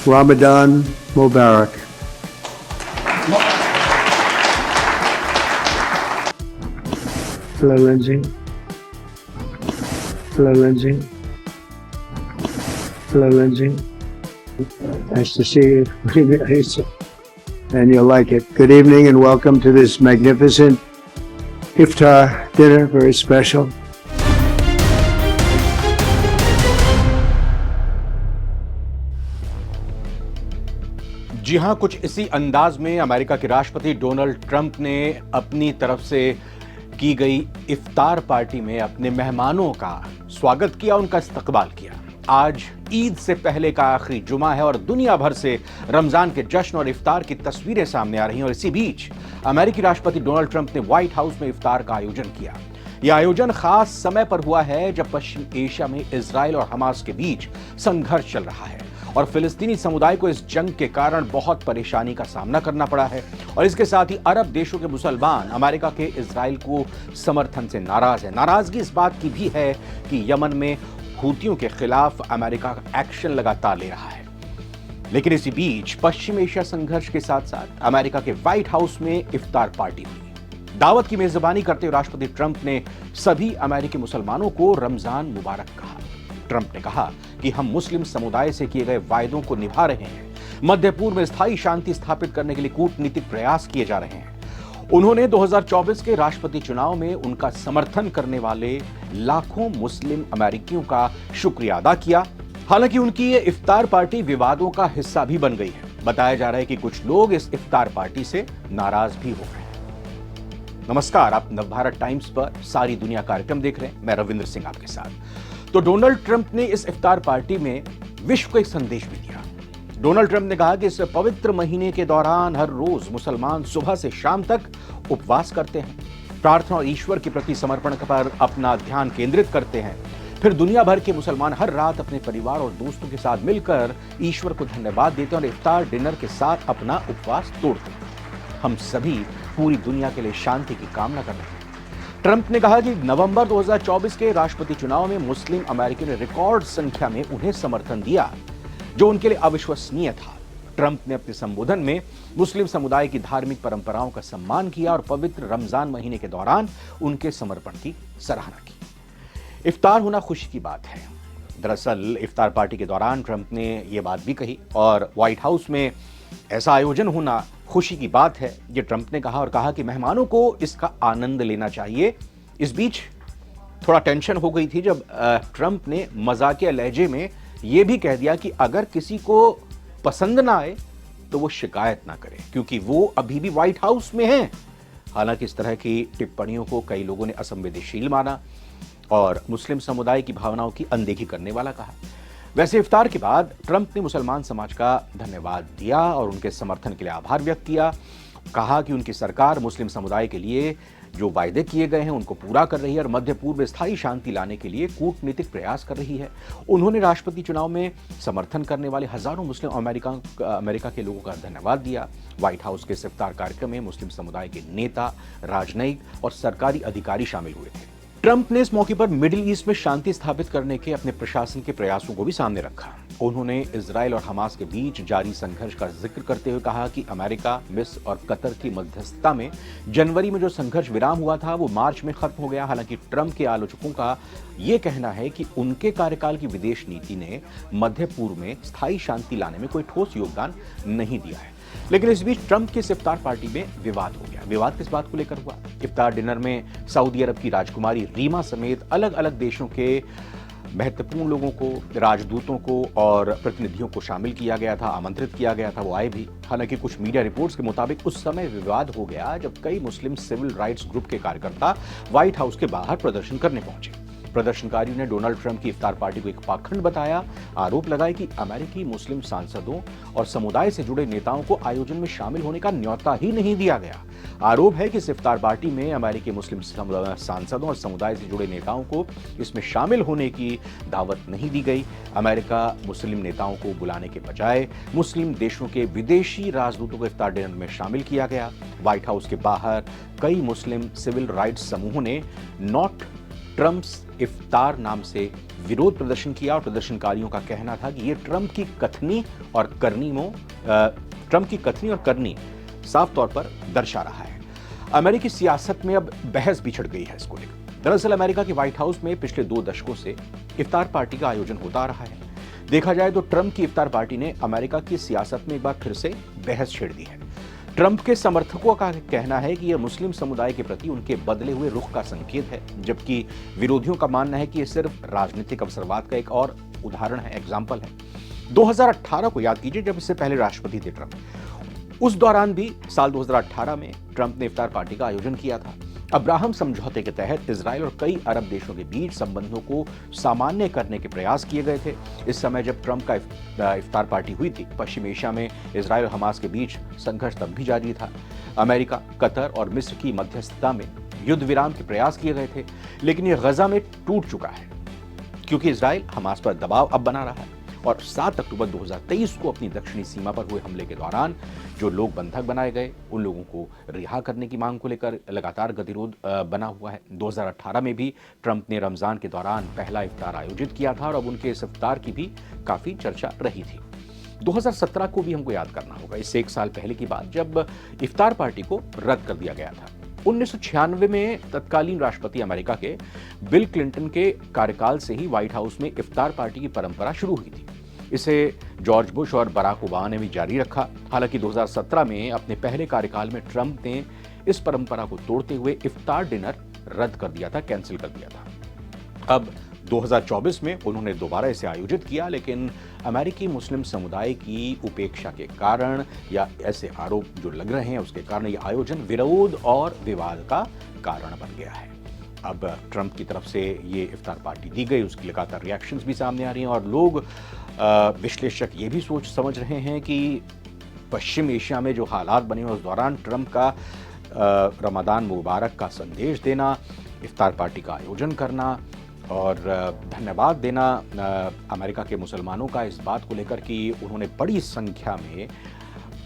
Ramadan Mubarak. Hello, Lindsay. Hello, Lindsay. Hello, Lindsay. Nice to see you. And you'll like it. Good evening and welcome to this magnificent iftar dinner, very special. जी हां, कुछ इसी अंदाज में America के राष्ट्रपति Donald Trump ने अपनी तरफ से की गई इफ्तार पार्टी में अपने मेहमानों का स्वागत किया, उनका इस्तकबाल किया। आज ईद से पहले का आखिरी जुमा है और दुनिया भर से रमजान के जश्न और इफ्तार की तस्वीरें सामने आ रही हैं और इसी बीच अमेरिकी राष्ट्रपति डोनाल्ड ट्रंप ने व्हाइट हाउस में इफ्तार का आयोजन किया। यह आयोजन खास समय पर हुआ है जब पश्चिम एशिया में इजराइल और हमास के बीच संघर्ष चल रहा है और फिलिस्तीनी समुदाय को इस जंग के कारण बहुत परेशानी का सामना करना पड़ा है और इसके साथ ही अरब देशों के मुसलमान अमेरिका के इजराइल को समर्थन से नाराज है। नाराजगी इस बात की भी है कि यमन में हूतियों के खिलाफ अमेरिका का एक्शन लगातार ले रहा है। लेकिन इसी बीच पश्चिम एशिया संघर्ष के साथ साथ अमेरिका के व्हाइट हाउस में इफ्तार पार्टी हुई। दावत की मेजबानी करते हुए राष्ट्रपति ट्रंप ने सभी अमेरिकी मुसलमानों को रमजान मुबारक कहा। ट्रंप ने कहा कि हम मुस्लिम समुदाय से किए गए वायदों को निभा रहे हैं। मध्य पूर्व में स्थायी शांति स्थापित करने के लिए कूटनीतिक प्रयास किए जा रहे हैं। उन्होंने 2024 के राष्ट्रपति चुनाव में उनका समर्थन करने वाले लाखों मुस्लिम अमेरिकियों का शुक्रिया अदा किया। हालांकि उनकी ये इफ्तार पार्टी विवादों का हिस्सा भी बन गई है। बताया जा रहा है कि कुछ लोग इस इफ्तार पार्टी से नाराज भी हो गए। नमस्कार, आप नवभारत टाइम्स पर सारी दुनिया कार्यक्रम देख रहे हैं। मैं रविंद्र सिंह आपके साथ। तो डोनाल्ड ट्रंप ने इस इफ्तार पार्टी में विश्व को एक संदेश भी दिया। डोनाल्ड ट्रंप ने कहा कि इस पवित्र महीने के दौरान हर रोज मुसलमान सुबह से शाम तक उपवास करते हैं, प्रार्थना और ईश्वर के प्रति समर्पण पर अपना ध्यान केंद्रित करते हैं। फिर दुनिया भर के मुसलमान हर रात अपने परिवार और दोस्तों के साथ मिलकर ईश्वर को धन्यवाद देते हैं और इफ्तार डिनर के साथ अपना उपवास तोड़ते हैं। हम सभी पूरी दुनिया के लिए शांति की कामना कर रहे हैं। ट्रंप ने कहा कि नवंबर 2024 के राष्ट्रपति चुनाव में मुस्लिम अमेरिकी ने रिकॉर्ड संख्या में उन्हें समर्थन दिया, जो उनके लिए अविश्वसनीय था। ट्रंप ने अपने संबोधन में मुस्लिम समुदाय की धार्मिक परंपराओं का सम्मान किया और पवित्र रमजान महीने के दौरान उनके समर्पण की सराहना की। इफ्तार होना खुशी की बात है। दरअसल इफ्तार पार्टी के दौरान ट्रंप ने यह बात भी कही और व्हाइट हाउस में ऐसा आयोजन होना खुशी की बात है, ये ट्रंप ने कहा और कहा कि मेहमानों को इसका आनंद लेना चाहिए। इस बीच थोड़ा टेंशन हो गई थी जब ट्रंप ने मजाकिया लहजे में यह भी कह दिया कि अगर किसी को पसंद ना आए तो वो शिकायत ना करे, क्योंकि वो अभी भी व्हाइट हाउस में हैं। हालांकि इस तरह की टिप्पणियों को कई लोगों ने असंवेदनशील माना और मुस्लिम समुदाय की भावनाओं की अनदेखी करने वाला कहा। वैसे इफ्तार के बाद ट्रंप ने मुसलमान समाज का धन्यवाद दिया और उनके समर्थन के लिए आभार व्यक्त किया। कहा कि उनकी सरकार मुस्लिम समुदाय के लिए जो वायदे किए गए हैं उनको पूरा कर रही है और मध्य पूर्व में स्थायी शांति लाने के लिए कूटनीतिक प्रयास कर रही है। उन्होंने राष्ट्रपति चुनाव में समर्थन करने वाले हजारों मुस्लिम अमेरिका के लोगों का धन्यवाद दिया। व्हाइट हाउस के इस इफ्तार कार्यक्रम में मुस्लिम समुदाय के नेता, राजनयिक और सरकारी अधिकारी शामिल हुए थे। ट्रंप ने इस मौके पर मिडिल ईस्ट में शांति स्थापित करने के अपने प्रशासन के प्रयासों को भी सामने रखा। उन्होंने इजराइल और हमास के बीच जारी संघर्ष का जिक्र करते हुए कहा कि अमेरिका, मिस्र और कतर की मध्यस्थता में जनवरी में जो संघर्ष विराम हुआ था वो मार्च में खत्म हो गया। हालांकि ट्रंप के आलोचकों का ये कहना है कि उनके कार्यकाल की विदेश नीति ने मध्य पूर्व में स्थायी शांति लाने में कोई ठोस योगदान नहीं दिया है। लेकिन इस बीच ट्रंप की इफ्तार पार्टी में विवाद हो गया। विवाद किस बात को लेकर हुआ? इफ्तार डिनर में सऊदी अरब की राजकुमारी रीमा समेत अलग अलग देशों के महत्वपूर्ण लोगों को, राजदूतों को और प्रतिनिधियों को शामिल किया गया था, आमंत्रित किया गया था। वो आए भी। हालांकि कुछ मीडिया रिपोर्ट्स के मुताबिक उस समय विवाद हो गया जब कई मुस्लिम सिविल राइट्स ग्रुप के कार्यकर्ता व्हाइट हाउस के बाहर प्रदर्शन करने पहुंचे। प्रदर्शनकारियों ने डोनाल्ड ट्रंप की इफ्तार पार्टी को एक पाखंड बताया। आरोप लगाया कि अमेरिकी मुस्लिम सांसदों और समुदाय से जुड़े नेताओं को आयोजन में शामिल होने का न्योता ही नहीं दिया गया। आरोप है कि इस इफ्तार पार्टी में अमेरिकी मुस्लिम सांसदों और समुदाय से जुड़े नेताओं को इसमें शामिल होने की दावत नहीं दी गई। अमेरिका मुस्लिम नेताओं को बुलाने के बजाय मुस्लिम देशों के विदेशी राजदूतों को इफ्तार डिनर में शामिल किया गया। व्हाइट हाउस के बाहर कई मुस्लिम सिविल राइट्स समूहों ने नॉट ट्रम्प्स इफ्तार नाम से विरोध प्रदर्शन किया और प्रदर्शनकारियों का कहना था कि ये ट्रम्प की कथनी और करनी साफ तौर पर दर्शा रहा है। अमेरिकी सियासत में अब बहस भी छिड़ गई है इसको लेकर। दरअसल अमेरिका के व्हाइट हाउस में पिछले 2 दशकों से इफ्तार पार्टी का आयोजन होता रहा है। देखा जाए तो ट्रंप की इफ्तार पार्टी ने अमेरिका की सियासत में एक बार फिर से बहस छेड़ दी है। ट्रंप के समर्थकों का कहना है कि यह मुस्लिम समुदाय के प्रति उनके बदले हुए रुख का संकेत है, जबकि विरोधियों का मानना है कि यह सिर्फ राजनीतिक अवसरवाद का एक और उदाहरण है, एग्जाम्पल है। 2018 को याद कीजिए, जब इससे पहले राष्ट्रपति थे ट्रंप। उस दौरान भी साल 2018 में ट्रंप ने इफ्तार पार्टी का आयोजन किया था। अब्राहम समझौते के तहत इजराइल और कई अरब देशों के बीच संबंधों को सामान्य करने के प्रयास किए गए थे। इस समय जब ट्रंप का इफ्तार पार्टी हुई थी, पश्चिम एशिया में इजराइल और हमास के बीच संघर्ष तब भी जारी था। अमेरिका, कतर और मिस्र की मध्यस्थता में युद्ध विराम के प्रयास किए गए थे, लेकिन यह गजा में टूट चुका है क्योंकि इजराइल हमास पर दबाव अब बना रहा है। और 7 अक्टूबर 2023 को अपनी दक्षिणी सीमा पर हुए हमले के दौरान जो लोग बंधक बनाए गए, उन लोगों को रिहा करने की मांग को लेकर लगातार गतिरोध बना हुआ है। 2018 में भी ट्रंप ने रमजान के दौरान पहला इफ्तार आयोजित किया था और अब उनके इस इफ्तार की भी काफी चर्चा रही थी। 2017 को भी हमको याद करना होगा, इससे 1 साल पहले की बात, जब इफ्तार पार्टी को रद्द कर दिया गया था। 1996 में तत्कालीन राष्ट्रपति अमेरिका के बिल क्लिंटन के कार्यकाल से ही व्हाइट हाउस में इफ्तार पार्टी की परंपरा शुरू हुई थी। इसे जॉर्ज बुश और बराक ओबामा ने भी जारी रखा। हालांकि 2017 में अपने पहले कार्यकाल में ट्रंप ने इस परंपरा को तोड़ते हुए इफ्तार डिनर रद्द कर दिया था, कैंसिल कर दिया था। अब 2024 में उन्होंने दोबारा इसे आयोजित किया, लेकिन अमेरिकी मुस्लिम समुदाय की उपेक्षा के कारण या ऐसे आरोप जो लग रहे हैं उसके कारण यह आयोजन विरोध और विवाद का कारण बन गया है। अब ट्रंप की तरफ से ये इफ्तार पार्टी दी गई, उसकी लगातार रिएक्शंस भी सामने आ रही हैं और लोग विश्लेषक ये भी सोच समझ रहे हैं कि पश्चिम एशिया में जो हालात बने उस दौरान ट्रंप का रमजान मुबारक का संदेश देना, इफ्तार पार्टी का आयोजन करना और धन्यवाद देना अमेरिका के मुसलमानों का इस बात को लेकर कि उन्होंने बड़ी संख्या में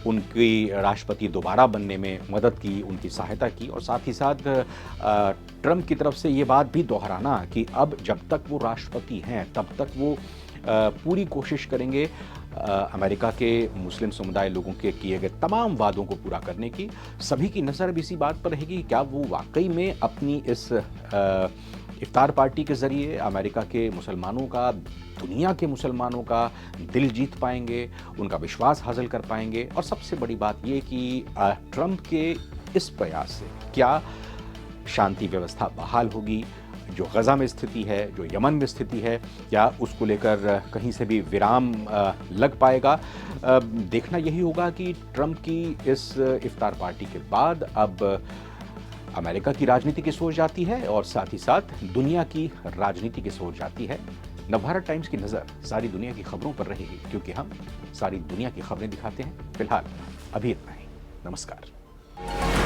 उनकी राष्ट्रपति दोबारा बनने में मदद की, उनकी सहायता की और साथ ही साथ ट्रंप की तरफ से ये बात भी दोहराना कि अब जब तक वो राष्ट्रपति हैं तब तक वो पूरी कोशिश करेंगे अमेरिका के मुस्लिम समुदाय लोगों के किए गए तमाम वादों को पूरा करने की। सभी की नज़र अब इसी बात पर रहेगी कि क्या वो वाकई में अपनी इस इफ्तार पार्टी के ज़रिए अमेरिका के मुसलमानों का, दुनिया के मुसलमानों का दिल जीत पाएंगे, उनका विश्वास हासिल कर पाएंगे। और सबसे बड़ी बात ये कि ट्रंप के इस प्रयास से क्या शांति व्यवस्था बहाल होगी, जो गजा में स्थिति है, जो यमन में स्थिति है, क्या उसको लेकर कहीं से भी विराम लग पाएगा। देखना यही होगा कि ट्रंप की इस इफ्तार पार्टी के बाद अब अमेरिका की राजनीति की सोच जाती है और साथ ही साथ दुनिया की राजनीति की सोच जाती है। नवभारत टाइम्स की नज़र सारी दुनिया की खबरों पर रहेगी क्योंकि हम सारी दुनिया की खबरें दिखाते हैं। फिलहाल अभी इतना ही। नमस्कार।